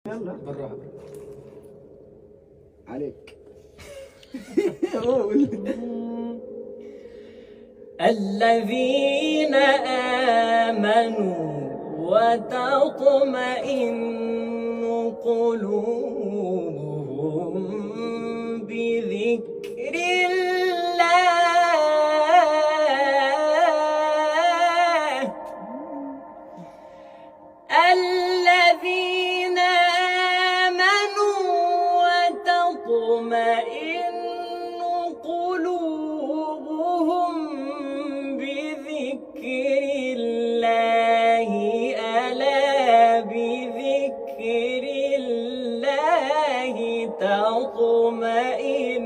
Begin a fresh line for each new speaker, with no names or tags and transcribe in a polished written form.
يلا
بالراحة
عليك.
الذين آمنوا وتطمئن قلوبهم بذكر الله. الذين آمنوا وتطمئن قلوبهم بذكر الله. ألا بذكر الله تطمئن